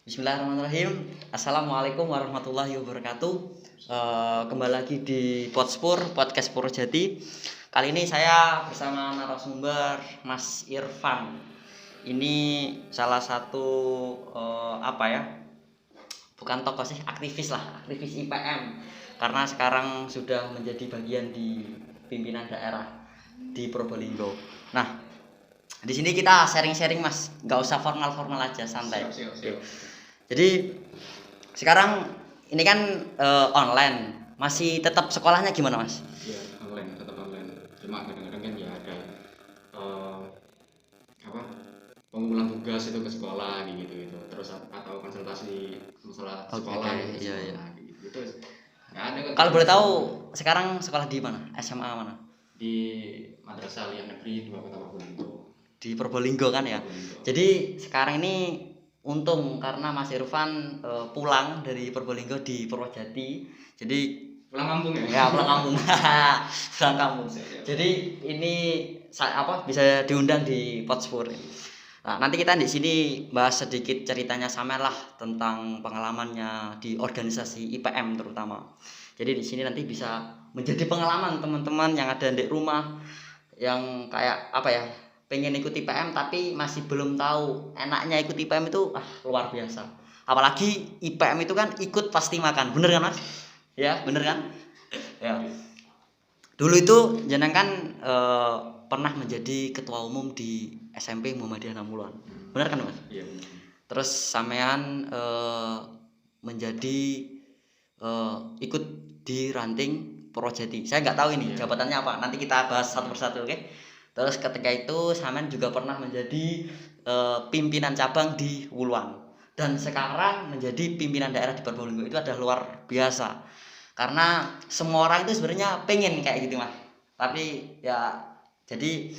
Bismillahirrahmanirrahim. Assalamualaikum warahmatullahi wabarakatuh. Kembali lagi di Podcast Purwojati. Kali ini saya bersama narasumber Mas Irfan. Ini salah satu bukan tokoh sih, aktivis IPM. Karena sekarang sudah menjadi bagian di pimpinan daerah di Probolinggo. Nah, di sini kita sharing-sharing Mas, nggak usah formal-formal aja, santai. Siap. Jadi sekarang ini kan online, masih tetap sekolahnya gimana Mas? Iya, tetap online. Cuma kadang-kadang kan ya ada pengumpulan tugas itu ke sekolah gitu. Terus atau konsultasi masalah sekolah gitu. Iya. Gitu. Nggak ada. Kalau boleh tahu sekarang sekolah di mana? SMA mana? Di Madrasah Aliyah Negeri 2 Kota Probolinggo. Di Probolinggo kan ya. Jadi sekarang ini untung karena Mas Irfan pulang dari Probolinggo di Purwojati. Jadi pulang kampung ya? Ya, pulang kampung. Pulang kampung. Jadi ini bisa diundang di Potspur. Nah, nanti kita di sini bahas sedikit ceritanya Samer lah tentang pengalamannya di organisasi IPM terutama. Jadi di sini nanti bisa menjadi pengalaman teman-teman yang ada di rumah yang kayak pengen ikut IPM tapi masih belum tahu enaknya ikut IPM itu luar biasa. Apalagi IPM itu kan ikut pasti makan, bener kan Mas? Ya, bener kan? Ya. Dulu itu jenengan kan pernah menjadi ketua umum di SMP Muhammadiyah Namuluan. Bener kan Mas? Iya. Terus sampean menjadi ikut di ranting Purwojati. Saya nggak tahu ini jabatannya apa. Nanti kita bahas satu persatu, oke? Terus ketika itu Samen juga pernah menjadi pimpinan cabang di Wuluan dan sekarang menjadi pimpinan daerah di Probolinggo. Itu adalah luar biasa karena semua orang itu sebenarnya pengen kayak gitu Mas, tapi ya jadi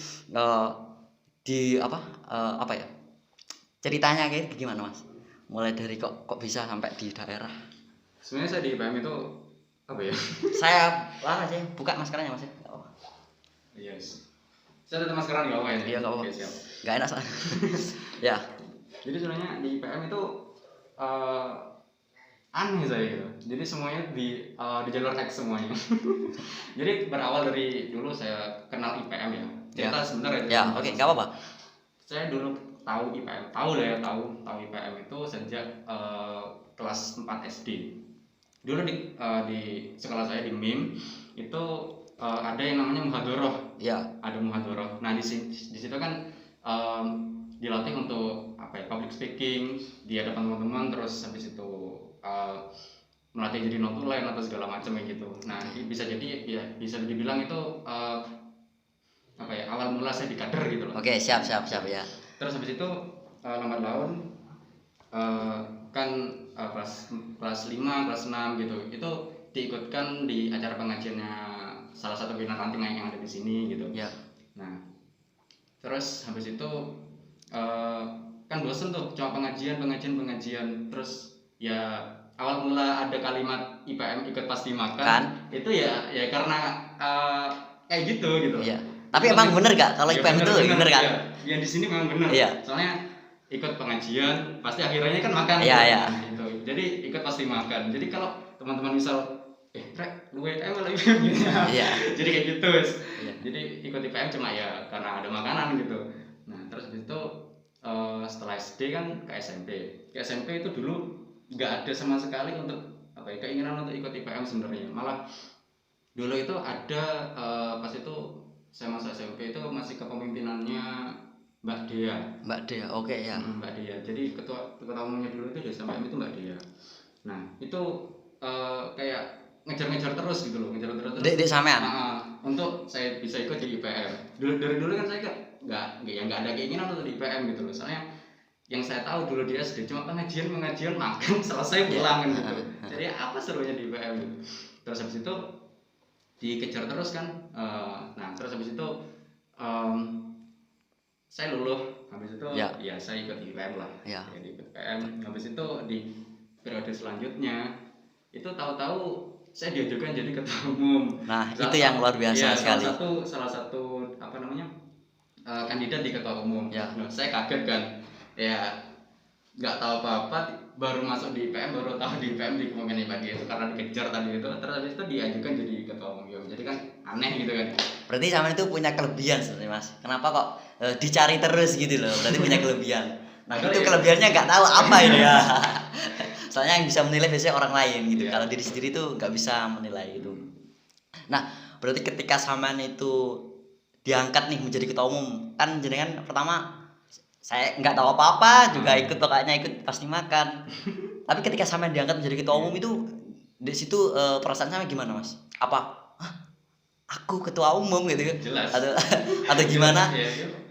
ceritanya kayak gimana Mas, mulai dari kok bisa sampai di daerah. Sebenarnya saya di IPM itu Saya sih buka maskeranya Mas. Yes. Saya tetap maskeran nggak apa ya? Iya nggak apa. Siap. Nggak enak soalnya. Ya. Jadi sebenarnya di IPM itu aneh saya gitu. Jadi semuanya di jalur X semuanya. Jadi berawal dari dulu saya kenal IPM ya. Cerita sebentar ya. Ya, oke, nggak apa-apa. Saya dulu tahu IPM, tahu IPM itu sejak kelas 4 SD. Dulu di sekolah saya di MIM itu ada yang namanya muhadharah. Ya. Ada muhadharah. Nah di situ kan dilatih untuk public speaking di hadapan teman-teman, terus habis itu melatih jadi notulen atau segala macam gitu. Nah bisa dibilang itu awal mula saya di kader gitu loh. Oke, siap ya. Terus habis itu lambat laun kan kelas 5, kelas 6 gitu. Itu diikutkan di acara pengajiannya salah satu pimpinan ranting yang ada di sini gitu. Ya. Nah, terus habis itu kan bosen tuh cuma pengajian. Terus ya awal mula ada kalimat IPM ikut pasti makan kan? Itu ya karena kayak gitu. Iya. Tapi emang bener gak kalau IPM itu bener kan? Ya di sini memang bener. Iya. Soalnya ikut pengajian pasti akhirnya kan makan. Iya. Nah, itu. Jadi ikut pasti makan. Jadi kalau teman-teman misal Rek, lu IPM atau IPM gitu ya. Iya. Jadi kayak gitu. Iya. Jadi ikut IPM cuma ya karena ada makanan gitu. Nah, terus habis itu setelah SD kan ke SMP. Ke SMP itu dulu nggak ada sama sekali untuk keinginan untuk ikut IPM sebenarnya. Malah dulu itu ada pas itu saya masa SMP itu masih kepemimpinannya Mbak Dea. Oke ya. Mbak Dea. Jadi ketua umumnya dulu itu di SMP itu Mbak Dea. Nah, itu kayak ngejar terus gitu loh, Di sampean. Untuk saya bisa ikut di IPM. Dari dulu kan saya nggak ada keinginan untuk di IPM gitu loh. Soalnya yang saya tahu dulu di SD cuma pengajian makan selesai pulang gitu. Jadi apa serunya di IPM gitu. Terus habis itu dikejar terus kan. Nah terus habis itu saya luluh. Habis itu ya saya ikut IPM lah. Jadi IPM. Habis itu di periode selanjutnya itu tahu-tahu saya diajukan jadi ketua umum. Nah, itu yang luar biasa sekali. Salah satu kandidat di ketua umum. Ya. Nah, saya kaget kan. Ya nggak tahu apa-apa, baru masuk di IPM, baru tahu di IPM diumumin pagi itu karena dikejar tadi itu, terus habis itu diajukan jadi ketua umum. Jadi kan aneh gitu kan. Berarti sama itu punya kelebihan sebenarnya Mas. Kenapa kok dicari terus gitu loh? Berarti punya kelebihan. Nah itu kelebihannya nggak tahu apa ini ya. Soalnya yang bisa menilai biasanya orang lain gitu. Kalau diri sendiri tuh nggak bisa menilai itu. Nah berarti ketika sampean itu diangkat nih menjadi ketua umum, kan jenengan pertama saya nggak tahu apa-apa juga ikut, pokoknya ikut pasti makan. Tapi ketika sampean diangkat menjadi ketua umum itu di situ perasaan sama gimana Mas? Apa aku ketua umum gitu kan? Jelas. Atau gimana?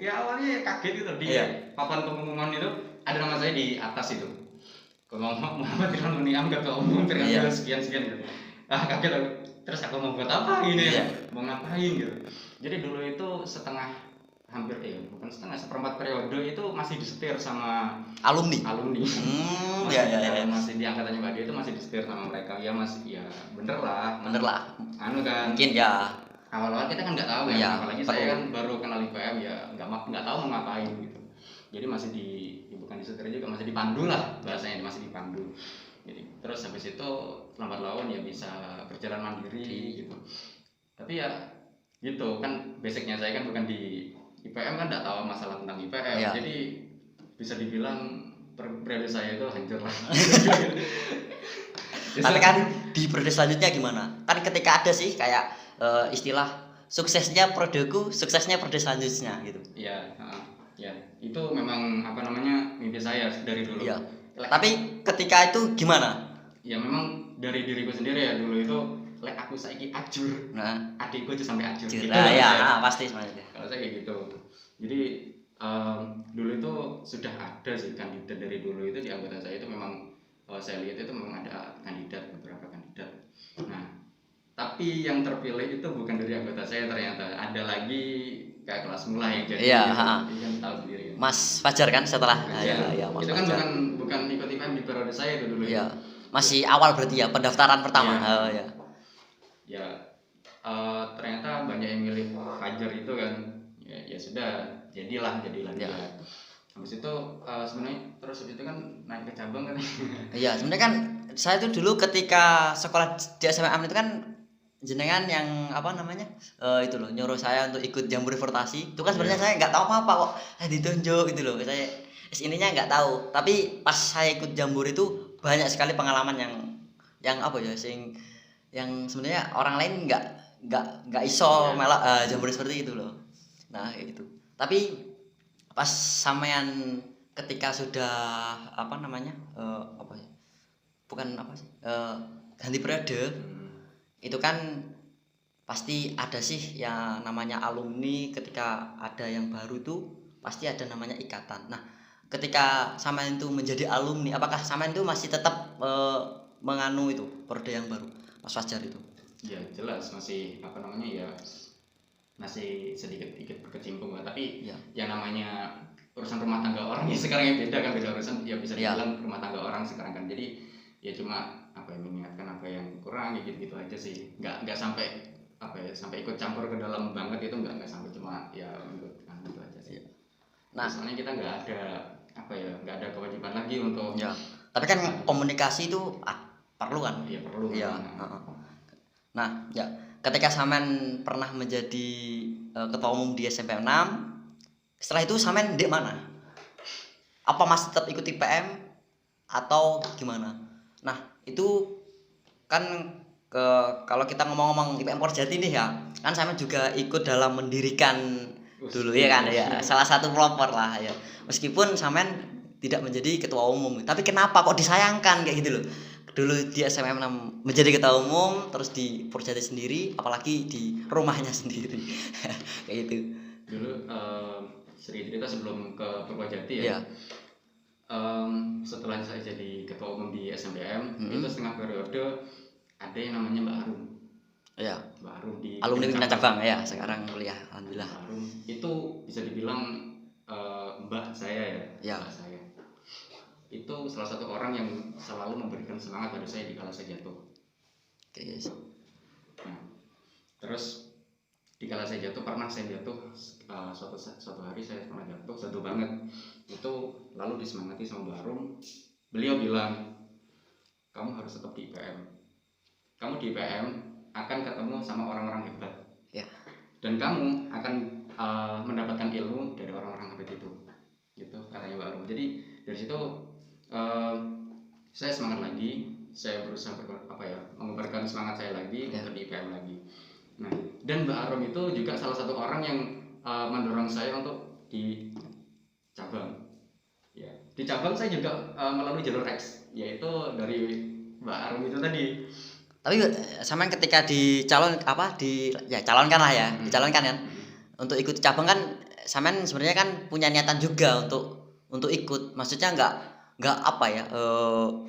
Ya awalnya kaget gitu di papan pengumuman itu ada nama saya di atas itu. Ngomong Muhammad Irfan Muniam ketua umum tergantung sekian gitu. Kaget aku. Terus aku mau buat apa ini? Mau ngapain gitu. Jadi dulu itu hampir bukan setengah, seperempat periode itu masih disetir sama alumni. Masih di angkatannya Mbak Dia itu masih disetir sama mereka. Ya masih ya bener lah. Anu kan. Mungkin ya. Awal-awal kita kan nggak tahu ya, apalagi saya kan baru kenal IPM ya nggak tahu mau ngapain gitu. Jadi masih bukan disetir juga, masih dipandu lah bahasanya, masih dipandu. Jadi terus habis itu lambat laun ya bisa berjalan mandiri gitu. Tapi ya gitu kan, basicnya saya kan bukan di IPM, kan nggak tahu masalah tentang IPM, jadi bisa dibilang periode saya itu hancur lah. Tapi kan di periode selanjutnya gimana? Kan ketika ada sih kayak istilah suksesnya periodeku, suksesnya periode selanjutnya gitu. Ya itu memang mimpi saya dari dulu. Tapi ketika itu gimana? Ya memang dari diriku sendiri ya, dulu itu aku saiki ajur, adikku aja sampai ajur. Gitu pasti semuanya. Kalau saya kayak gitu. Jadi dulu itu sudah ada sih kandidat dari dulu itu di anggota saya itu memang saya lihat itu memang ada beberapa kandidat. Nah, tapi yang terpilih itu bukan dari anggota saya, ternyata ada lagi kayak kelas mulai yang jadi. Kan tahu sendiri. Mas Fajar kan setelah. Mas itu kan Fajar. bukan ikut IPM di periode saya itu dulu. Masih awal berarti ya, pendaftaran pertama. Ternyata banyak yang milih Fajar itu kan. Ya sudah, jadilah dia. Habis itu sebenarnya terus itu kan naik ke cabang kan. Iya, sebenarnya kan saya tuh dulu ketika sekolah di SMM itu kan jenengan yang itu loh nyuruh saya untuk ikut Jamboree Fortasi. Itu kan sebenarnya saya nggak tahu apa-apa kok. Ditunjuk gitu loh. Saya ininya nggak tahu. Tapi pas saya ikut Jamboree itu banyak sekali pengalaman yang yang sebenarnya orang lain nggak iso melok Jamboree seperti itu loh. Nah kayak gitu. Tapi pas sampean ketika sudah ganti periode, itu kan pasti ada sih ya namanya alumni. Ketika ada yang baru tuh pasti ada namanya ikatan. Nah ketika sampean itu menjadi alumni, apakah sampean itu masih tetap menganu itu periode yang baru Mas Fajar itu? Ya jelas masih masih sedikit berkecimpung lah, tapi yang namanya urusan rumah tangga orang ya sekarang yang beda urusan ya bisa dibilang rumah tangga orang sekarang kan. Jadi ya cuma mengingatkan apa yang kurang ya gitu aja sih, nggak sampai sampai ikut campur ke dalam banget, itu nggak sampai, cuma ya ikut gitu aja sih. Nah soalnya kita nggak ada kewajiban lagi untuk tapi kan komunikasi itu perlu kan? Iya perlu. Nah ketika sampean pernah menjadi ketua umum di SMP 6, setelah itu sampean di mana? Apa masih tetap ikut IPM atau gimana? Nah itu kan kalau kita ngomong-ngomong IPM Purwojati nih ya, kan sampean juga ikut dalam mendirikan dulu ya kan ya, salah satu pelopor lah ya. Meskipun sampean tidak menjadi ketua umum, tapi kenapa kok disayangkan kayak gitu loh? Dulu di SMM 6 menjadi ketua umum, terus di Purwojati sendiri, apalagi di rumahnya sendiri. Kayak gitu. Dulu sedikit cerita sebelum ke Purwojati ya. Setelah saya jadi ketua umum di SMPM, itu setengah periode ada yang namanya Mbak Arum. Mbak Arum di alumni pimpinan cabang ya, sekarang kuliah alhamdulillah. Mbak Arum itu bisa dibilang mbak saya ya. Mbak saya. Itu salah satu orang yang selalu memberikan semangat pada saya di kala saya jatuh. Nah, terus dikala saya jatuh, pernah saya jatuh suatu hari saya pernah jatuh banget itu, lalu disemangati sama Mbak Arum. Beliau bilang, kamu harus tetap di IPM, kamu di IPM akan ketemu sama orang-orang hebat ya, dan kamu akan mendapatkan ilmu dari orang-orang hebat itu, gitu katanya Mbak Arum. Jadi dari situ saya semangat lagi, saya berusaha mengobarkan semangat saya lagi untuk di IPM lagi. Nah, dan Mbak Arum itu juga salah satu orang yang mendorong saya untuk di cabang. Ya, di cabang saya juga melalui jalur X, yaitu dari Mbak Arum itu tadi. Tapi sampean ketika calonkan lah ya, dicalonkan kan. Untuk ikut cabang kan sampean sebenarnya kan punya niatan juga untuk ikut. Maksudnya enggak apa ya?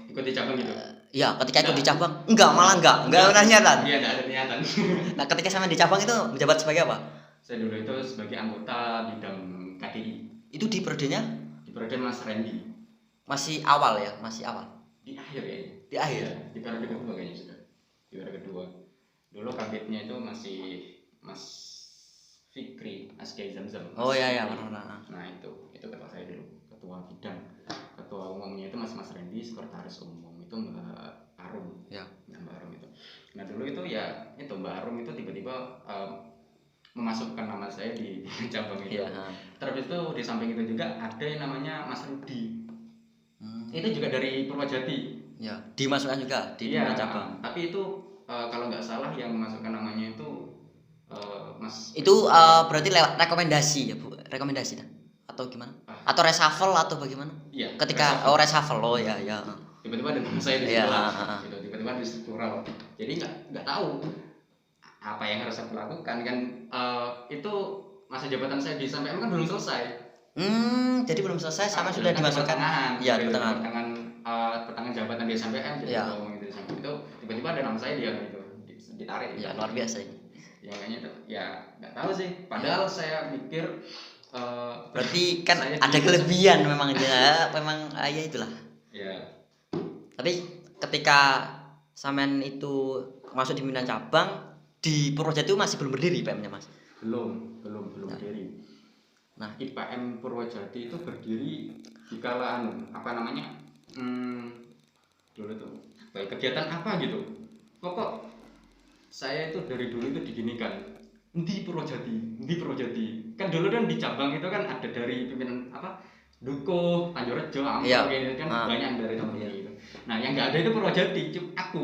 Ikut di cabang gitu. Ya, ketika ikut di cabang enggak ada niatan. Iya, enggak ada niatan. Nah, ketika sampean di cabang itu menjabat sebagai apa? Saya dulu itu sebagai anggota bidang KDI. Itu di periodenya? Di periode Mas Randy. Masih awal ya, masih awal. Di akhir ya. Di akhir. Ya, di periode kedua kayaknya sudah. Di periode kedua. Dulu kabitnya itu masih Mas Fikri Asgai Zamzam. Oh iya benar. Nah, itu ketua saya dulu, ketua bidang. Ketua umumnya itu Mas Randy, sekretaris umum itu Mbak Arum. Ya. Mbak Arum itu. Nah, dulu itu ya itu Mbak Arum itu tiba-tiba memasukkan nama saya di cabang itu. Ya. Terus itu di samping itu juga ada yang namanya Mas Rudi. Itu juga dari Purwojati. Ya, dimasukkan juga di cabang. Tapi itu kalau nggak salah yang memasukkan namanya itu Mas. Itu berarti lewat rekomendasi ya, Bu? Rekomendasi kan? Atau gimana? Atau reshuffle atau bagaimana? Iya. Ketika reshuffle. Oh ya. Tiba-tiba ada nama saya di situ. Gitu. Tiba-tiba di struktural. Jadi nggak tahu apa yang harus aku lakukan kan. Itu masa jabatan saya di SMPM kan belum selesai. Jadi belum selesai sama sudah dimasukkan. Iya, pertengahan jabatan di SMPM jadi ngomong itu tiba-tiba ada nama saya gitu ditarik. Ya, luar biasa ini. Ya kayaknya itu ya nggak tahu sih. Padahal saya pikir berarti kan ada kelebihan memang ya, ya itulah. Ya. Tapi ketika sampean itu masuk di pimpinan cabang di Purwojati itu masih belum berdiri IPM-nya, Mas? Belum berdiri. Nah, IPM Purwojati itu berdiri di kala dulu itu kegiatan apa gitu. Pokok saya itu dari dulu itu diginikan. Di Purwojati. Kan dulu kan di cabang itu kan ada dari pimpinan Dukuh, Tanjurrejo, kayak kan banyak dari teman gitu. Nah, yang nggak ada itu Purwojati,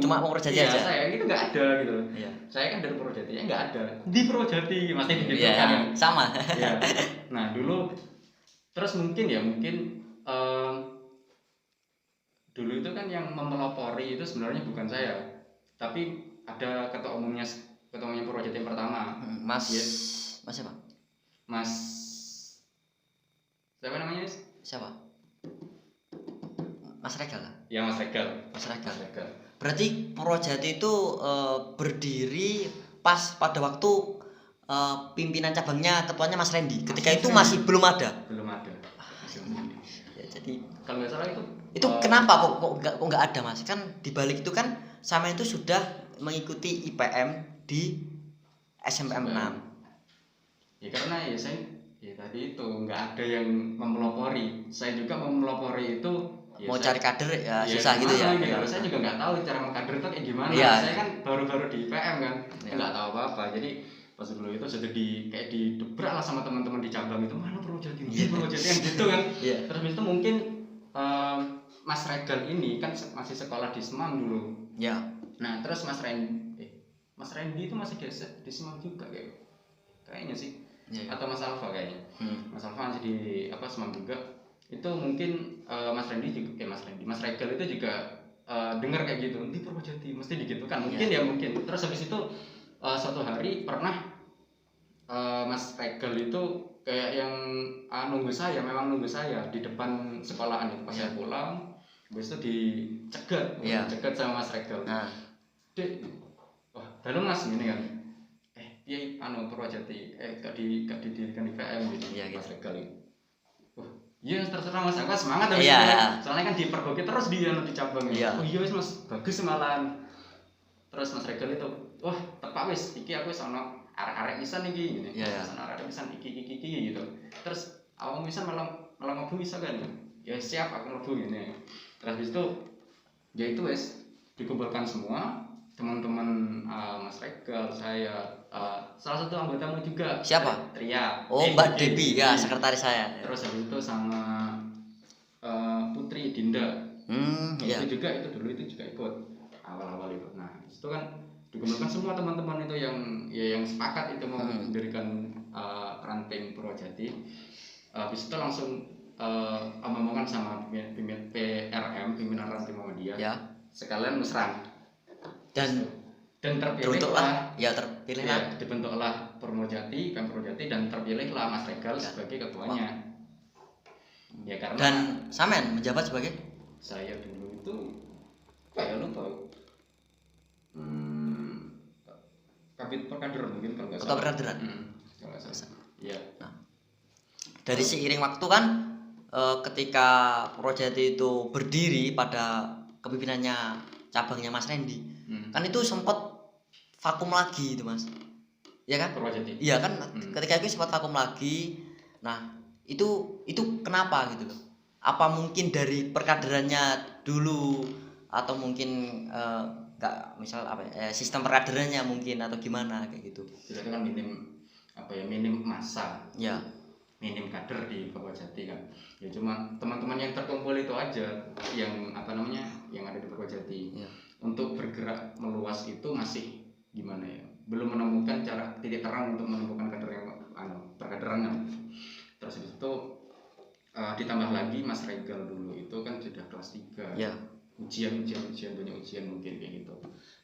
Cuma Purwojati aja. Saya itu nggak ada gitu. Iya. Saya kan dari Purwojati, nggak ada. Di Purwojati masih begitu kan. Sama. Iya. Nah, dulu terus mungkin dulu itu kan yang memelopori itu sebenarnya bukan saya, tapi ada ketua umumnya Purwojati yang pertama. Mas siapa? Mas siapa namanya? Siapa? Mas Regal. Ya, Mas Regal. Berarti Purwojati itu berdiri pas pada waktu pimpinan cabangnya ketuanya Mas Randy. Ketika itu masih belum ada. Ya, jadi kalau nggak salah itu kenapa kok nggak ada, Mas? Kan dibalik itu kan sama itu sudah mengikuti IPM di SMPM 6. Ya karena saya tadi itu nggak ada yang memelopori. Saya juga memelopori itu mau cari kader ya susah gitu ya. Saya juga nggak tahu cara mengkader itu kayak gimana. Saya kan baru-baru di IPM kan, nggak tahu apa-apa. Jadi pas dulu itu sudah kayak didebrak lah sama teman-teman di cabang itu, mana Purwojati yang gitu kan. Terus itu mungkin Mas Regal ini kan masih sekolah di Semang dulu. Ya. Nah, terus Mas Randy itu masih di Semang juga kayaknya sih. Atau Mas Alfa kayaknya. Mas Alfa masih di Semang juga. Itu mungkin Mas Regal itu juga dengar kayak gitu, di Purwojati mesti digitukan. Mungkin. Terus habis itu suatu hari pernah Mas Regal itu kayak yang nunggu saya di depan sekolahan itu pas saya pulang. Habis itu dicegat sama Mas Regal. Dek, wah, dalam Mas gini kan. Purwojati gak didirikan IPM gitu. Mas Regal itu. Wah, iya terserah Mas, aku semangat habis itu. Soalnya kan dipergoki terus di cabang ya. Oh iya Mas, bagus malahan. Terus Mas Regal itu, wah tepak wis, iki aku sono arek-arek pisan iki gini. Iya. Arek pisan iki gitu. Terus awakmu pisan malah mlebu bisa kan? Ya siap aku mlebu gini. Terus habis itu ya itu wes dikumpulkan semua teman-teman Mas Regal, saya, salah satu anggotamu juga. Siapa? Tria. Oh, Mbak Debi ya, sekretaris saya. Terus habis itu sama Putri Dinda. Iya. Itu dulu juga ikut awal-awal itu. Nah, itu kan dikumpulkan semua teman-teman itu yang sepakat itu mau mendirikan ranting Purwojati. Habis itu langsung omongan sama pimpinan PRM, pimpinan ranting Muhammadiyah. Ya. Sekalian musran. Dan terpilihlah dibentuklah Purwojati, Pemprojati, dan terpilihlah Mas Regal sebagai ketuanya. Ya karena dan Samen menjabat sebagai saya dulu itu kayak lupa kabit perkaderan mungkin kalau nggak salah. perkaderan. Kalau nggak salah. Iya. Nah, dari seiring waktu kan ketika Purwojati itu berdiri pada kepemimpinannya cabangnya Mas Randy, kan itu sempat vakum lagi itu Mas. Ya kan? Purwojati. Iya kan, ketika itu sempat vakum lagi. Nah, itu kenapa gitu loh? Apa mungkin dari perkaderannya dulu atau mungkin enggak misal apa sistem perkaderannya mungkin atau gimana kayak gitu. Itu kan minim massa. Ya. Minim kader di Purwojati kan. Ya cuma teman-teman yang terkumpul itu aja yang yang ada di Purwojati. Ya. Untuk bergerak meluas itu masih gimana ya? Belum menemukan cara titik terang untuk menemukan kader yang perkaderan. Terus itu ditambah lagi Mas Regal dulu itu kan sudah kelas 3. Ya. Ujian banyak ujian mungkin kayak gitu.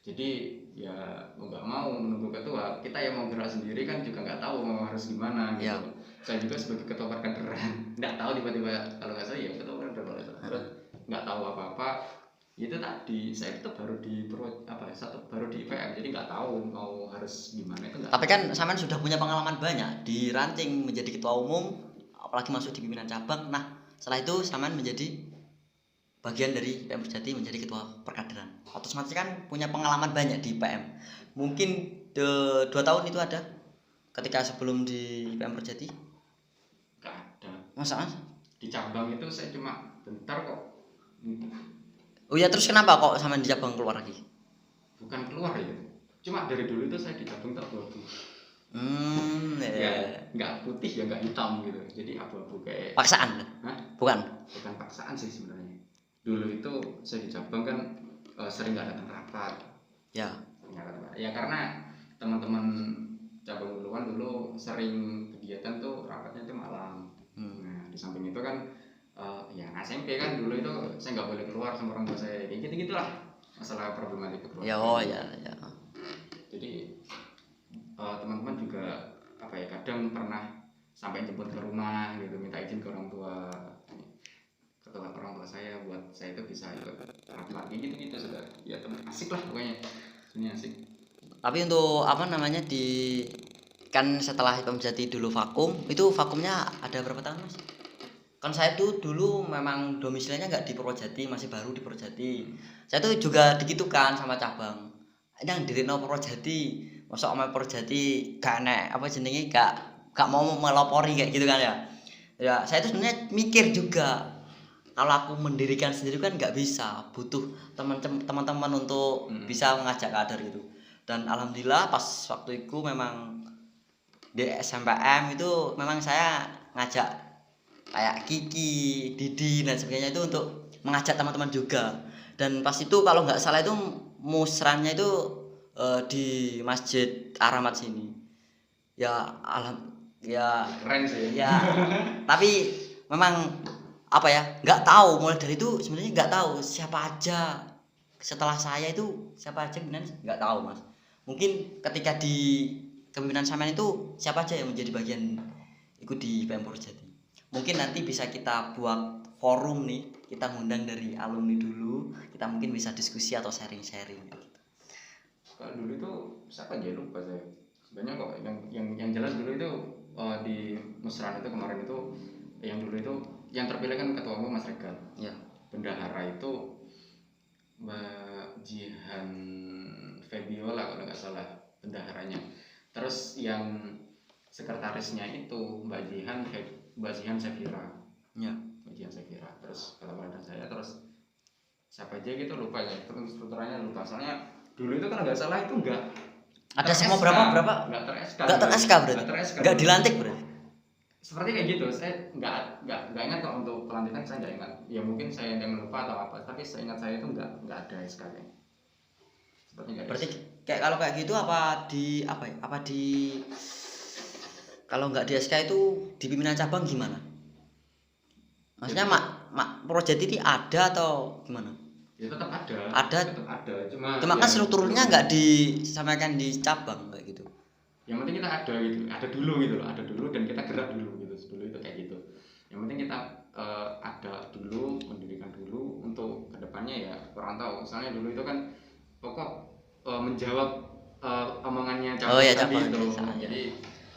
Jadi ya mau nggak mau menunggu ketua, kita yang mau gerak sendiri kan juga nggak tahu mau harus gimana gitu. Ya. Saya juga sebagai ketua perkaderan nggak tahu tiba-tiba kalau nggak saya ya ketua perkaderan terus nggak tahu apa-apa. Itu tadi saya itu baru di IPM, jadi nggak tahu mau harus gimana itu. Tapi kan Saman sudah punya pengalaman banyak di ranting menjadi ketua umum, apalagi masuk di pimpinan cabang. Nah, setelah itu Saman menjadi bagian dari PM Purwojati menjadi ketua perkaderan. Otomatis kan punya pengalaman banyak di PM. Mungkin 2 tahun itu ada ketika sebelum di PM Purwojati? Nggak ada. Masa Mas? Di cabang itu saya cuma bentar kok. Oh ya, terus kenapa kok Saman di cabang keluar lagi? Bukan keluar ya. Cuma dari dulu itu saya di cabang abu-abu. Ya, nggak putih ya nggak hitam gitu. Jadi abu-abu kayak paksaan. Hah? Bukan paksaan sih sebenarnya. Dulu itu saya di cabang kan sering nggak datang rapat. Ya. Ya karena teman-teman cabang dulu kan sering kegiatan tuh rapatnya tuh malam. Nah di samping itu kan ya SMP kan dulu itu saya nggak boleh keluar sama orang tua saya, kayak gitulah masalah problematika keluarga. Ya. Jadi teman-teman juga kadang pernah sampai jemput ke rumah gitu, minta izin ke orang tua saya buat saya itu bisa ikut rapat gitu sudah. Ya teman asik lah pokoknya, ini asik. Tapi untuk kan setelah Purwojati dulu vakum, itu vakumnya ada berapa tahun Mas? Kan saya tuh dulu memang domisilinya nggak di Purwojati, masih baru di Purwojati. Saya tuh juga digitukan sama cabang. Yang dirino Purwojati, masa omah Purwojati gak enek gak mau melopori kayak gitu kan ya. Ya, saya tuh sebenarnya mikir juga kalau aku mendirikan sendiri kan nggak bisa, butuh teman-teman untuk bisa mengajak kader gitu. Dan alhamdulillah pas waktu itu memang di SMPM itu memang saya ngajak kayak Kiki, Didi dan sebagainya itu untuk mengajak teman-teman juga. Dan pas itu kalau nggak salah itu musrannya itu di Masjid Ar-Rahmat sini. Ya keren sih. Ya. Tapi memang nggak tahu, mulai dari itu sebenarnya nggak tahu siapa aja setelah saya itu sebenarnya nggak tahu Mas. Mungkin ketika di kepemimpinan Samen itu siapa aja yang menjadi bagian ikut di PM Purwojati. Mungkin nanti bisa kita buat forum nih, kita ngundang dari alumni dulu, kita mungkin bisa diskusi atau sharing-sharing gitu. Kalau dulu itu siapa aja lupa saya. Sebenarnya kok yang jelas dulu itu di musran itu kemarin itu yang dulu itu yang terpilih kan ketua umum Mas Regal. Ya. Bendahara itu Mbak Jihan Febiola kalau nggak salah bendaharanya. Terus yang sekretarisnya itu Mbak Jihan Safira. Ya. Mbak Jihan Safira. Terus kalau ada saya, terus siapa aja gitu lupa ya, strukturannya lupa. Soalnya dulu itu kan nggak salah itu nggak ada semua berapa nggak ter-SK berarti nggak dilantik berarti seperti kayak gitu. Saya nggak ingat kok untuk pelantikan, saya nggak ingat ya, mungkin saya yang lupa atau apa, tapi saya ingat saya itu nggak ada SK nya seperti nggak ada. Berarti kayak kalau kayak gitu apa di kalau nggak di SK itu di pimpinan cabang gimana? Maksudnya proyek ini ada atau gimana? Ya tetap ada. Tetap ada. Cuma kan strukturnya nggak disampaikan di cabang kayak gitu. Yang penting kita ada gitu, ada dulu gitu loh, ada dulu dan kita gerak dulu gitu. Dulu itu kayak gitu. Yang penting kita ada dulu, mendirikan dulu untuk kedepannya ya kurang tahu. Misalnya dulu itu kan pokok menjawab omongannya cabang tadi itu. Jadi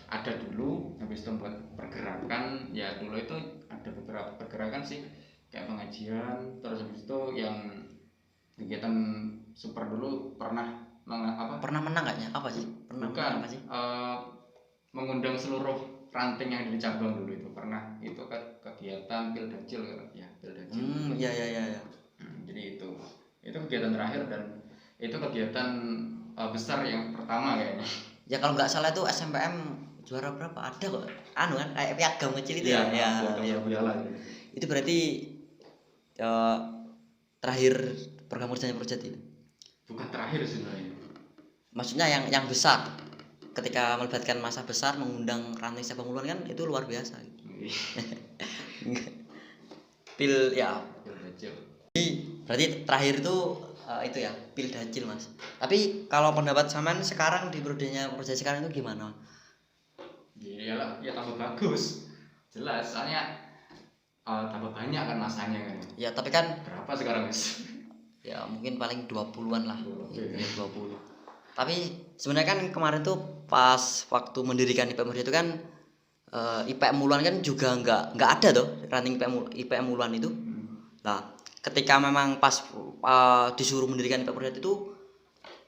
ada dulu, habis itu buat pergerakan ya dulu itu ada beberapa pergerakan sih kayak pengajian, terus habis itu yang kegiatan super dulu pernah menang kayaknya apa sih? Bukan, apa sih? Mengundang seluruh ranting yang ada di cabang dulu itu pernah, itu kegiatan Pildacil ya, Pildacil. Iya. Jadi itu kegiatan terakhir dan itu kegiatan besar yang pertama kayaknya. Ya kalau nggak salah itu SMPM juara berapa ada kok? Kan kayak piagam kecil itu ya. Itu berarti terakhir program kerjanya proyek itu. Bukan terakhir sebenarnya. Maksudnya yang besar. Ketika melibatkan masa besar mengundang ranting sepak bola kan itu luar biasa. Pildacil. Berarti terakhir itu ya Pildacil Mas. Tapi kalau pendapat sampean sekarang di prodinya proyek sekarang itu gimana? Ya tambah bagus. Jelas, soalnya tambah banyak kan masanya kan. Ya tapi kan berapa sekarang Mas? Ya mungkin paling 20-an lah. Okay. 20. Tapi sebenarnya kan kemarin tuh pas waktu mendirikan IPM Mulia itu kan IPM Muluan kan juga nggak ada tuh ranting IPM Muluan itu. Nah, ketika memang pas disuruh mendirikan IPM Mulia itu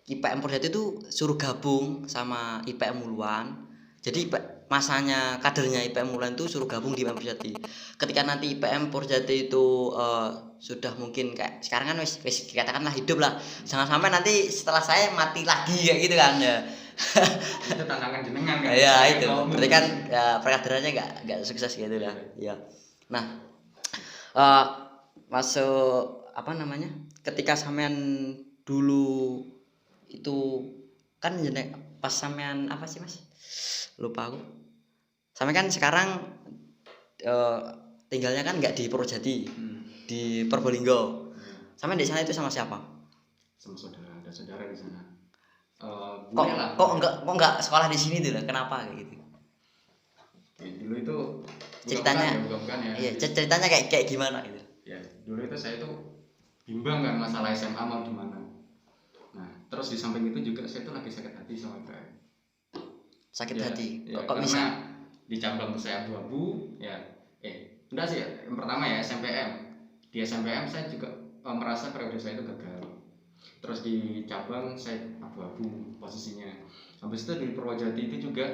IPM Mulia itu suruh gabung sama IPM Muluan. Jadi masanya kadernya IPM Muluan itu suruh gabung di IPM Purjati. Ketika nanti IPM Purjati itu sudah mungkin kayak sekarang kan wis dikatakanlah hidup lah. Jangan sampai nanti setelah saya mati lagi kayak gitu kan ya. Itu tantangan jenengan kan. Ya itu. Berarti kan ya perkaderannya enggak sukses gitu lah. Ya. Nah, masuk apa namanya? Ketika sampean dulu itu kan pas sampean apa sih Mas? Lupa aku. Sampai kan sekarang tinggalnya kan nggak di Purwojati, di Probolinggo. Sampai di sana itu sama siapa? Sama saudara, ada saudara di sana. Kok enggak sekolah di sini tuh lah? Kenapa kayak gitu? Dulu itu ceritanya, bukan ya. Iya, ceritanya kayak gimana gitu? Ya, dulu itu saya tuh bimbang kan masalah SMA mau di mana. Nah, terus di samping itu juga saya tuh lagi sakit hati sama IPM. Sakit hati. Ya, kok bisa? Di cabang saya abu-abu ya. Enggak sih ya. Yang pertama ya SMPM. Di SMPM saya juga merasa periode saya itu gagal. Terus di cabang saya abu-abu posisinya. Habis itu di Purwojati itu juga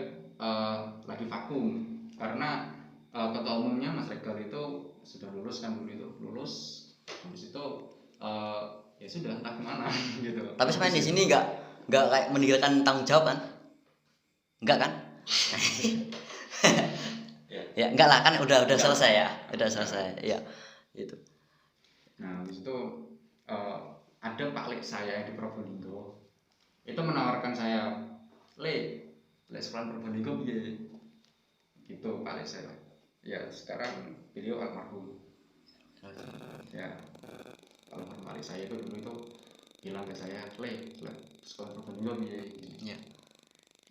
lagi vakum karena ketua umumnya Mas Regal itu sudah lulus kan dulu itu lulus. Habis itu ya sudah entah kemana gitu. Tapi sampai di sini enggak kayak meninggalkan tanggung jawab kan? Enggak kan? Ya enggak lah kan udah selesai ya. Udah selesai. Ya. Gitu. Nah, habis itu ada Pak Lek saya di Probolinggo. Itu menawarkan saya, "Le sekolah Probolinggo piye?" Gitu Pak Lek saya. Ya, sekarang beliau almarhum. Ya. Almarhum Pak Lek saya itu dulu itu bilang ke saya, "Le sekolah Probolinggo piye?" Ya.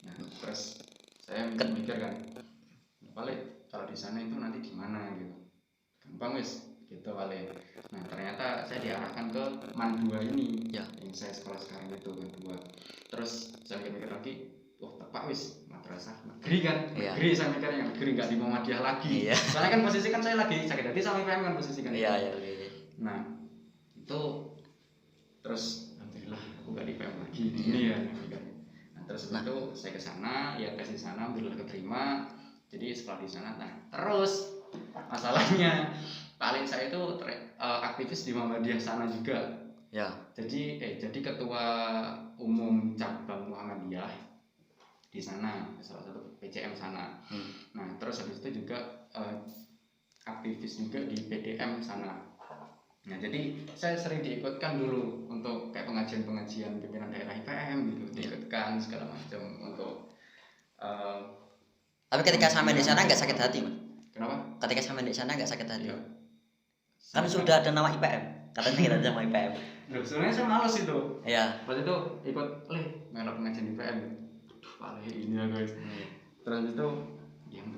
Nah, terus saya mikir kan, paling kalau di sana itu nanti gimana gitu, gampang wis gitu paling. Nah ternyata saya diarahkan ke MAN 2 ini ya. Yang saya sekolah sekarang itu MAN 2. Terus saya mikir lagi, tepat wis madrasah negeri kan, negeri. Saya mikirnya negeri, nggak di Muhammadiyah lagi. Soalnya kan posisi kan saya lagi sakit hati sama IPM kan posisi kan. Iya. Nah itu terus alhamdulillah aku nggak di IPM lagi ini ya. Terus terus itu saya ke sana, ya tes di sana, alhamdulillah keterima. Jadi sekolah di sana. Nah, terus masalahnya paling saya itu aktivis di Muhammadiyah sana juga. Ya. Jadi ketua umum cabang Muhammadiyah di sana, salah satu PCM sana. Nah, terus habis itu juga aktivis juga di PDM sana. Nah, jadi saya sering diikutkan dulu untuk kayak pengajian-pengajian pimpinan daerah IPM gitu, diikutkan segala macam untuk. Tapi ketika sampai di sana nggak sakit hati, Mas? Kenapa? Ketika sampai di sana nggak sakit hati? Iya. Kan sudah ada nama IPM, katanya kita ada nama IPM. Loh, sebenarnya saya males itu. Iya. Pas itu ikut, melok pengajian IPM. Aduh, paling ini ya guys. Terus itu yang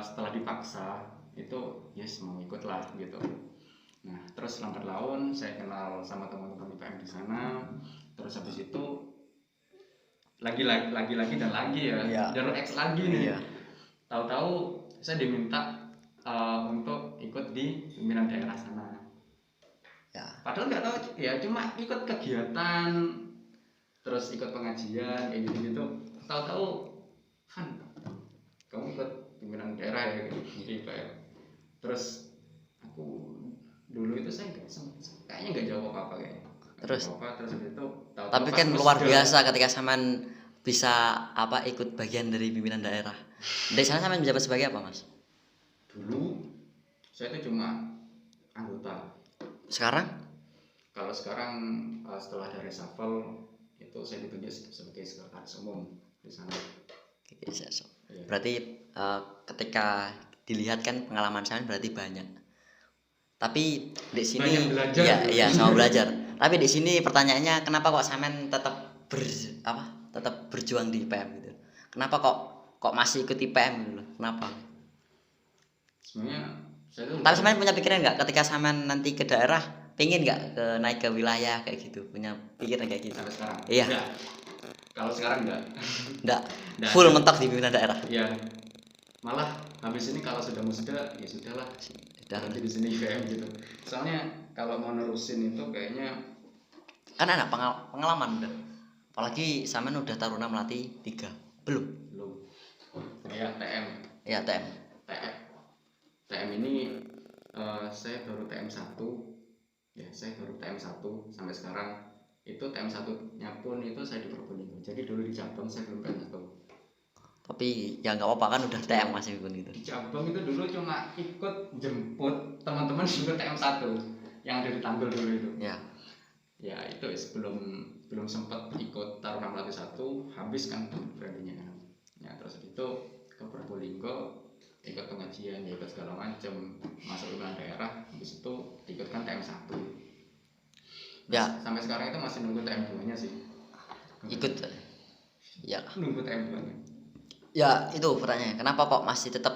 setelah dipaksa itu yes mau ikut lah gitu. Nah, terus lambat laun saya kenal sama teman-teman IPM di sana. Terus habis itu lagi dan lagi ya. Jalur X lagi nih. Iya. Tahu-tahu saya diminta untuk ikut di pimpinan daerah sana. Ya. Padahal nggak tahu ya, cuma ikut kegiatan, terus ikut pengajian kayak gitu. Tahu-tahu kan kamu ikut pimpinan daerah ya gitu di IPM. Terus aku dulu itu saya kayaknya nggak jawab apa kayaknya. Terus habis itu tapi kan luar biasa ketika saman bisa ikut bagian dari pimpinan daerah. Dari sana saman menjabat sebagai apa, Mas? Dulu saya itu cuma anggota. Sekarang? Kalau sekarang setelah ada reshuffle itu saya ditunjuk sebagai sekretaris umum di sana. Berarti ketika dilihat kan pengalaman saya berarti banyak. Tapi di sini banyak belajar. Iya, sama belajar. Tapi di sini pertanyaannya kenapa kok Samen tetap berjuang di IPM gitu? Kenapa kok masih ikut IPM gitu loh? Kenapa? Sebenarnya saya tuh tapi Samen punya pikiran nggak ketika Samen nanti ke daerah pingin nggak naik ke wilayah kayak gitu, punya pikiran kayak gitu? Sampai sekarang? Iya. Enggak. Kalau sekarang enggak. Full mentok di pimpinan daerah. Iya. Malah habis ini kalau sudah musda ya sudahlah. Nanti di sini IPM gitu. Soalnya kalau mau nerusin itu kayaknya kan ada pengalaman udah. Apalagi Samen udah Taruna Melati 3. Belum. Kayak TM. Iya, TM. TM ini saya baru TM 1. Ya, saya baru TM 1 sampai sekarang. Itu TM 1-nya pun itu saya di Probolinggo. Jadi dulu di cabang saya belum pernah tahu. Tapi ya nggak apa-apa kan udah TM masih pun gitu. Di cabang itu dulu cuma ikut jemput teman-teman juga TM 1 yang ada di Tanggul dulu itu. Ya. Ya itu belum sempat ikut Taruna Melati 1, habis kan brandingnya kan. Ya terus itu ke Probolinggo ikut pengajian, ikut segala macam, masuk pimpinan daerah, habis itu ikutkan TM 1. Ya. Sampai sekarang itu masih nunggu TM 2-nya sih. Ikut. Ya. Nunggu TM 2-nya. Ya itu pertanyaannya, kenapa kok masih tetap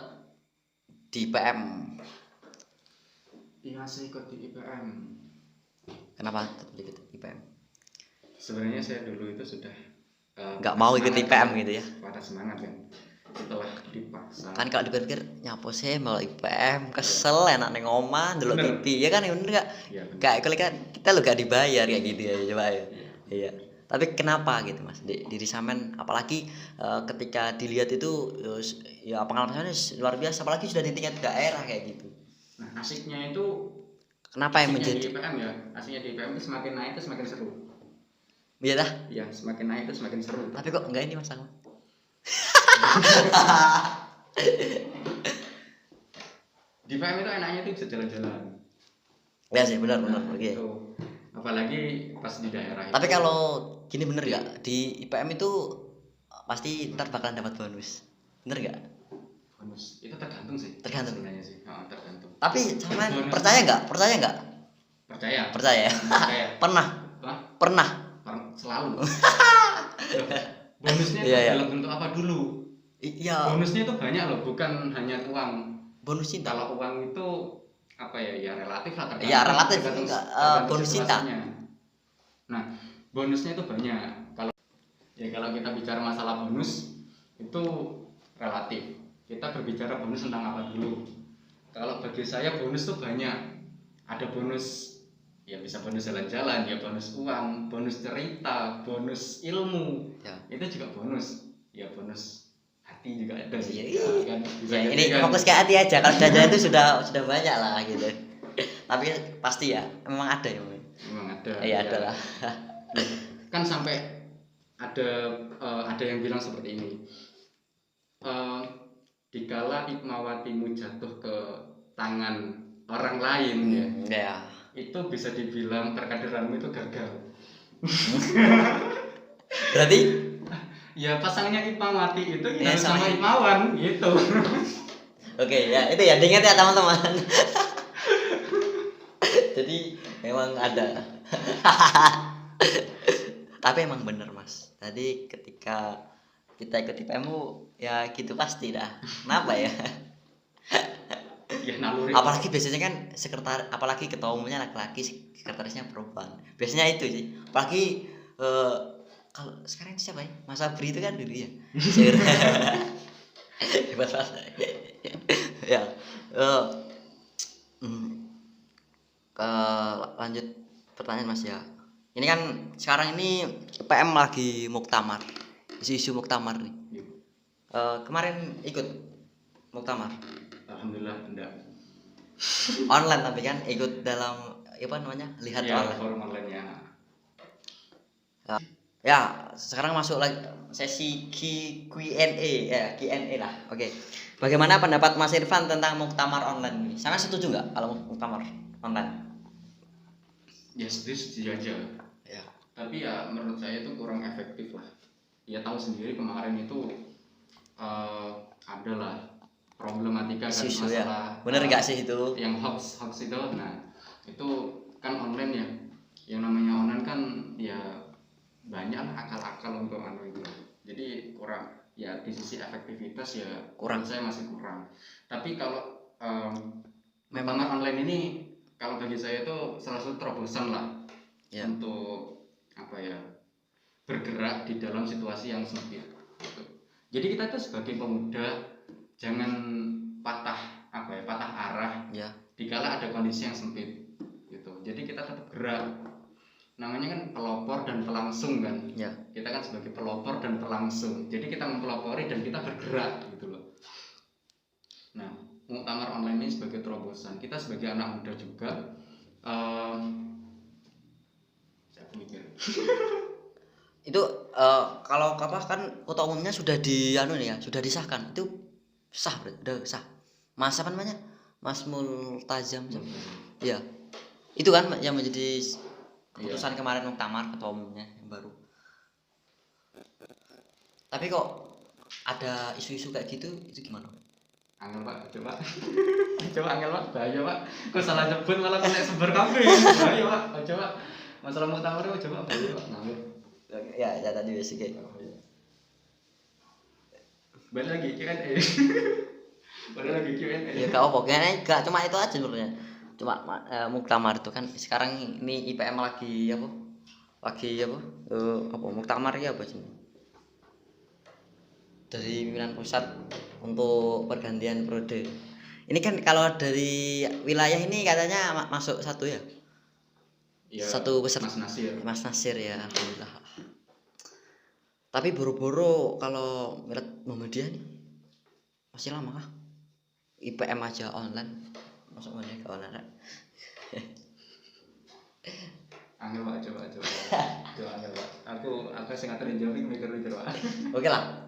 di IPM? Iya, saya ikut di IPM. Kenapa tetap ikut IPM? Sebenarnya saya dulu itu sudah nggak mau ikut IPM gitu ya? Pada semangat kan. Setelah dipaksa. Kan kalau dipikir nyapo sih mau IPM, kesel enak neng omah dulu TV ya kan, bener nggak? Ya, kayak kalau kan kita lo gak dibayar kayak gitu ya coba ya. Iya. Tapi kenapa gitu Mas? Diri Samen apalagi ketika dilihat itu ya pengalaman luar biasa, apalagi sudah di tingkat daerah kayak gitu. Nah, asiknya itu kenapa yang menjadi di IPM ya? Asiknya di IPM itu semakin naik itu semakin seru. Iya dah? Iya, semakin naik itu semakin seru. Tapi kok enggak ini Mas Ahmad? Di IPM itu enaknya itu bisa jalan-jalan. Ya sih, benar. Oke. Apalagi pas di daerah. Tapi itu, kalau gini bener nggak di IPM itu pasti ntar bakalan dapat bonus, bener nggak? Bonus itu tergantung sih. Tergantung sebenarnya sih. Tergantung. Tapi Samen percaya nggak? Percaya. Pernah. Selalu. Bonusnya itu dalam bentuk apa dulu? Iya. Bonusnya itu banyak loh, bukan hanya uang. Bonus cinta. Kalau uang itu apa ya? Ya relatif lah. Iya relatif. Bonus cinta. Nah, bonusnya itu banyak. Kalau kita bicara masalah bonus itu relatif. Kita berbicara bonus tentang apa dulu. Kalau bagi saya bonus itu banyak. Ada bonus ya bisa bonus jalan-jalan, ya bonus uang, bonus cerita, bonus ilmu, Ya. itu juga bonus, ya bonus hati juga ada sih. Iya. Ya, kan? Bisa Ya, jadi ini kan. fokus ke hati aja. Kalau jajan itu sudah banyak lah gitu. Tapi pasti ya, memang ada ya. Memang ada. Iya, ada lah. Kan sampai ada yang bilang seperti ini. Dikala hikmawatimu jatuh ke tangan orang lain Ya. itu bisa dibilang perkaderanmu itu gagal. Berarti Ya pasangannya Hikmawati itu Ya, sama sama Hikmawan gitu. oke, ya itu ya diingat ya teman-teman. Jadi memang ada. Tapi emang bener Mas. Tadi ketika kita ikut IPM-mu ya gitu pasti dah. Kenapa ya? Ya naluri. Apalagi biasanya kan apalagi ketua umumnya laki-laki, sekretarisnya perempuan. Biasanya itu sih. Apalagi kalau sekarang siapa ya? Mas Abri itu kan dulu ya. Hebat banget. Ya. Lanjut pertanyaan Mas ya. Ini kan sekarang ini PM lagi muktamar. Isu-isu muktamar nih. Kemarin ikut muktamar. Alhamdulillah enggak. Online tapi kan ikut dalam apa namanya? Lihat Ya, online. forum online ya. Ya, sekarang masuk lagi sesi Q&A ya, Q&A lah. Oke. Bagaimana pendapat Mas Irfan tentang muktamar online ini? Sangat setuju nggak kalau muktamar online? Ya setuju aja. Ya. Tapi ya menurut saya itu kurang efektif lah. Ya tahu sendiri kemarin itu adalah problematika kan Isu ya. masalah. Bener nggak sih itu? Yang hoax itu, nah itu kan online ya. Yang namanya online kan ya banyak lah akal-akal untuk itu. Jadi kurang ya di sisi efektivitas ya Kurang. menurut saya masih kurang. Tapi kalau Memang online ini kalau bagi saya itu salah satu terobosan lah ya. untuk apa ya bergerak di dalam situasi yang sempit. Gitu. Jadi kita itu sebagai pemuda jangan patah arah. Ya. Dikala ada kondisi yang sempit. Gitu. Jadi kita tetap gerak. Namanya kan pelopor dan pelangsung kan. Ya. Kita kan sebagai pelopor dan pelangsung. Jadi kita mempelopori dan kita bergerak gitu loh. Nah, muktamar online ini sebagai terobosan. Kita sebagai anak muda juga saya mikir. Itu kalau apa kan ketua umumnya sudah sudah disahkan. Itu sah berarti, udah sah. Mas apa namanya? Mas Multazam. Ya. Itu kan yang menjadi keputusan kemarin muktamar ketua umumnya yang baru. Tapi kok ada isu-isu kayak gitu, itu gimana? Angel Pak, coba angel Pak, bahaya Pak. Kok salah nyebut malah kena sebar kabeh. Bahaya Pak, coba. Masalah muktamar itu coba bahaya Pak. Ngawur. Ya tadi basic kayak. Balik lagi Q&A. Balik lagi Q&A. Ya gak apa, gak cuma itu aja sebenarnya. Cuma muktamar itu kan sekarang ini IPM lagi apa? Muktamar ya apa sih? Dari pimpinan pusat untuk pergantian periode. Ini kan kalau dari wilayah ini katanya masuk satu ya? Ya, satu peserta. Mas Nasir ya, alhamdulillah. Tapi boro-boro kalau Milad Muhammadiyah nih masih lama kah? IPM aja online. Masuk mana ke online? Angel Pak, coba. Coba Angel Pak. Aku sing ngaterin jawab mikir-mikir Pak. Oke lah.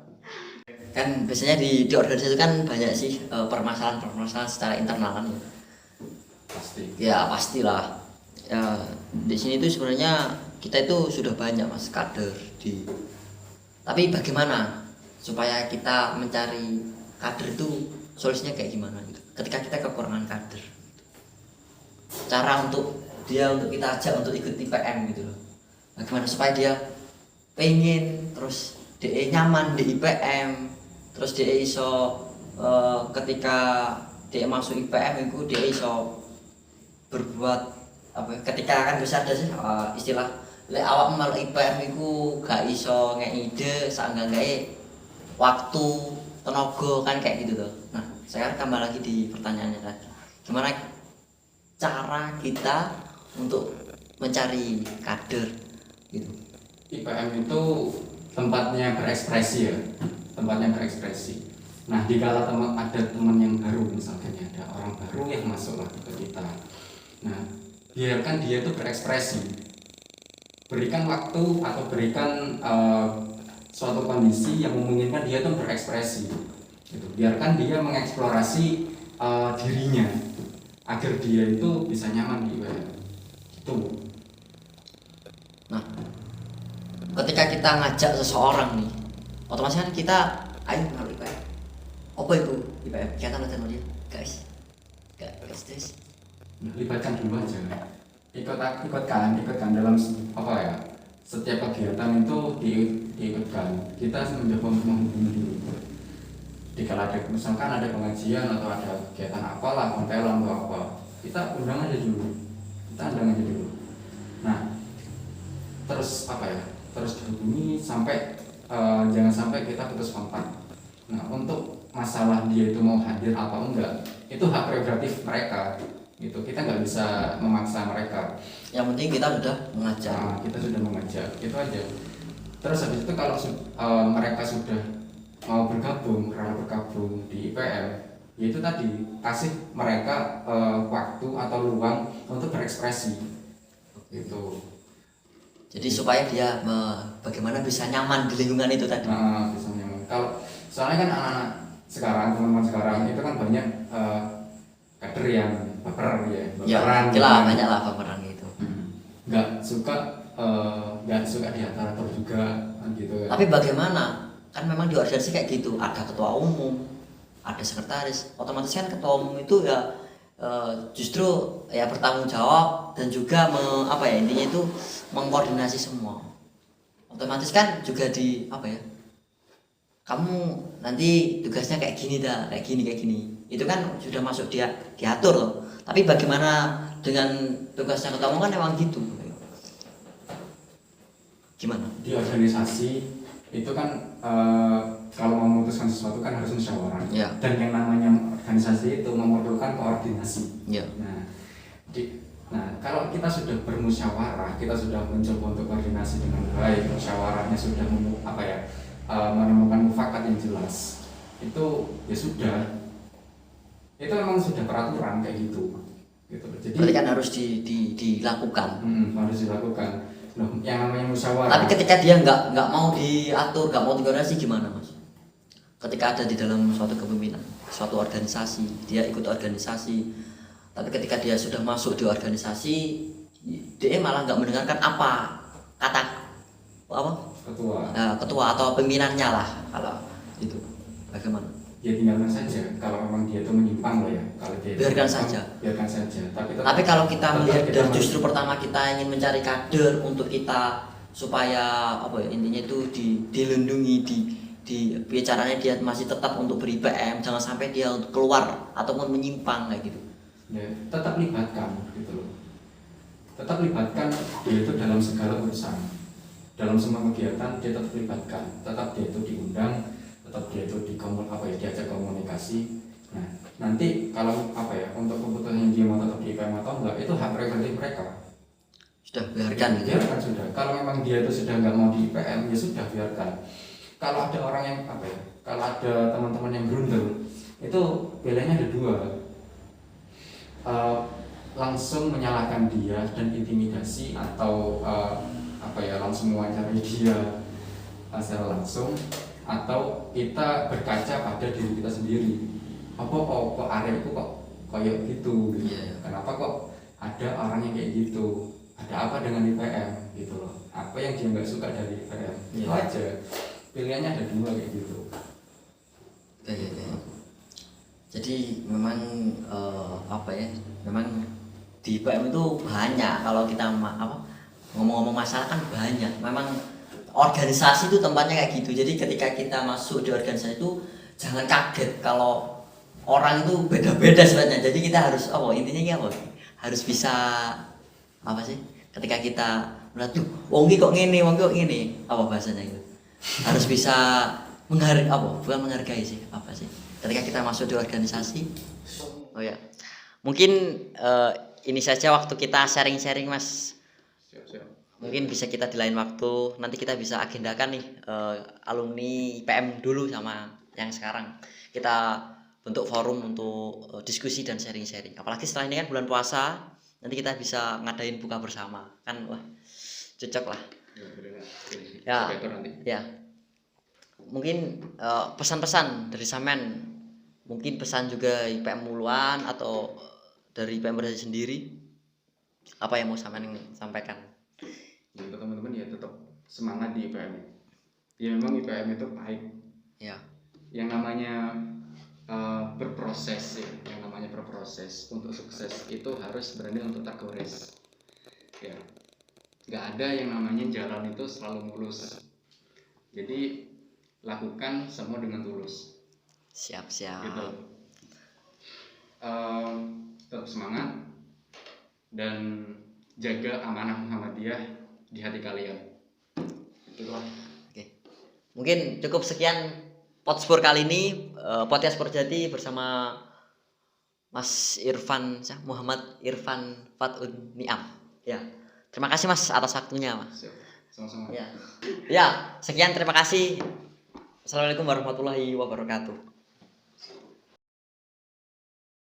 Kan biasanya di organisasi itu kan banyak sih permasalahan secara internal kan. Pasti. Ya pastilah. Ya, di sini itu sebenarnya kita itu sudah banyak Mas kader di. Tapi bagaimana supaya kita mencari kader itu solusinya kayak gimana gitu? Ketika kita kekurangan kader. Cara untuk kita ajak untuk ikut IPM gitu loh. Bagaimana supaya dia pengen terus dia nyaman di IPM, terus dia iso ketika dia masuk IPM itu dia iso berbuat apa ketika kan bisa ada sih istilah lek awak melok IPM itu gak iso ide saenggak-enggake waktu tenaga kan kayak gitu tuh. Nah, sekarang kembali lagi di pertanyaannya tadi. Gimana cara kita untuk mencari kader gitu? IPM itu tempatnya berekspresi ya, tempatnya berekspresi. Nah, dikala ada teman yang baru, misalkan ada orang baru yang masuk lagi ke kita, nah biarkan dia itu berekspresi, berikan waktu atau berikan suatu kondisi yang memungkinkan dia itu berekspresi gitu. Biarkan dia mengeksplorasi dirinya agar dia itu bisa nyaman di IPM itu. Nah, ketika kita ngajak seseorang nih, otomatis kan kita ayo ngaruh IPM. Apa itu IPM? Kita latihan dia, guys. Guys. Nah, libatkan dulu aja. Ikutkan dalam apa ya? Setiap kegiatan itu diikutkan. Kita mencoba menghubungi dulu. Jika ada misalkan ada pengajian atau ada kegiatan apalah, kontelan atau apa, kita undang aja dulu. Nah, terus apa ya? Terus dihubungi sampai jangan sampai kita putus kontak. Nah, untuk masalah dia itu mau hadir atau enggak, itu hak prerogatif mereka. Gitu, kita nggak bisa memaksa mereka. Yang penting kita sudah mengajak. Nah, kita sudah mengajak, itu aja. Terus habis itu kalau mereka sudah mau bergabung di IPM, yaitu tadi kasih mereka waktu atau ruang untuk berekspresi. Gitu. Jadi supaya dia bagaimana bisa nyaman di lingkungan itu tadi. Nah, bisa nyaman. Kalau soalnya kan anak-anak sekarang, teman-teman sekarang itu kan banyak kader yang baperan ya, banyak lah baperan gitu. Nggak suka diatur juga gitu. Tapi bagaimana? Kan memang di organisasi kayak gitu, ada ketua umum, ada sekretaris. Otomatis kan ketua umum itu ya justru ya bertanggung jawab dan juga intinya itu mengkoordinasi semua. Otomatis kan juga kamu nanti tugasnya kayak gini kayak gini. Itu kan sudah masuk dia diatur loh. Tapi bagaimana dengan tugasnya ketua umum kan memang gitu. Gimana? Di organisasi itu kan kalau memutuskan sesuatu kan harus musyawarah. Ya. Dan yang namanya organisasi itu memerlukan koordinasi. Ya. Nah, kalau kita sudah bermusyawarah, kita sudah mencoba untuk koordinasi dengan baik, musyawarahnya sudah menemukan mufakat yang jelas, itu ya sudah, itu memang sudah peraturan kayak gitu. Jadi berarti kan harus dilakukan. Harus dilakukan. Nah, yang namanya musyawarah. Tapi ketika dia nggak mau diatur, nggak mau dikoordinasi gimana mas? Ketika ada di dalam suatu kepemimpinan, suatu organisasi, dia ikut organisasi, tapi ketika dia sudah masuk di organisasi, dia malah nggak mendengarkan apa kata ketua atau pimpinannya lah, kalau itu bagaimana? Ya tinggalkan saja. Kalau memang dia itu menyimpang loh ya, kalau dia biarkan saja. Tapi kalau kita melihat dari justru pertama kita ingin mencari kader untuk kita supaya intinya itu dilindungi, di bicaranya dia masih tetap untuk ber-IPM, jangan sampai dia keluar ataupun menyimpang kayak gitu. Ya, tetap libatkan gitu loh. Tetap libatkan dia itu dalam segala urusan. Dalam semua kegiatan dia tetap libatkan, tetap dia itu diundang, tetap dia itu diajak komunikasi. Nah, nanti kalau untuk keputusan yang dia mau tetap di IPM atau enggak, itu hak prerogatif mereka. Sudah biarkan gitu. Biarkan sudah. Kalau memang dia itu sudah nggak mau di IPM, ya sudah biarkan. Kalau ada orang yang kalau ada teman-teman yang grundel, itu pilihannya ada dua. Langsung menyalahkan dia dan intimidasi atau langsung mewawancarai dia secara langsung, atau kita berkaca pada diri kita sendiri. Kok area itu kok kayak gitu. Yeah. Kenapa kok ada orang yang kayak gitu? Ada apa dengan IPM gitu loh? Apa yang dia nggak suka dari IPM? Itu aja. Pilihannya ada dua kayak gitu. Jadi memang memang di IPM itu banyak, kalau kita ngomong-ngomong masalah kan banyak. Memang organisasi itu tempatnya kayak gitu. Jadi ketika kita masuk di organisasi itu jangan kaget kalau orang itu beda-beda sebenarnya. Jadi kita harus intinya harus bisa ketika kita melihat wong iki kok ngene, bahasanya itu. Harus bisa menghargai sih, ketika kita masuk di organisasi. Mungkin ini saja waktu kita sharing-sharing mas Siap. Mungkin bisa kita di lain waktu, nanti kita bisa agendakan nih alumni IPM dulu sama yang sekarang. Kita bentuk forum untuk diskusi dan sharing-sharing. Apalagi setelah ini kan bulan puasa, nanti kita bisa ngadain buka bersama. Kan wah, cocok lah. Ya. Ya. Mungkin pesan-pesan dari Samen, mungkin pesan juga IPM Muluan atau dari IPM Berdasi sendiri, apa yang mau Samen sampaikan? Untuk teman-teman ya tetap semangat di IPM. Ya memang IPM itu pahit. Ya. Yang namanya berproses ya, yang namanya berproses untuk sukses itu harus berani untuk tergores. Ya, nggak ada yang namanya jalan itu selalu mulus. Jadi lakukan semua dengan tulus. Siap. Gitu. Tetap semangat dan jaga amanah Muhammadiyah di hati kalian. Itulah. Oke. Mungkin cukup sekian Potspur kali ini, podcast Porjati bersama Mas Irfan Muhammad Irfan Fatun Niam. Ya. Terima kasih Mas atas waktunya, Mas. Sama-sama. Ya. Ya, sekian terima kasih. Assalamualaikum warahmatullahi wabarakatuh.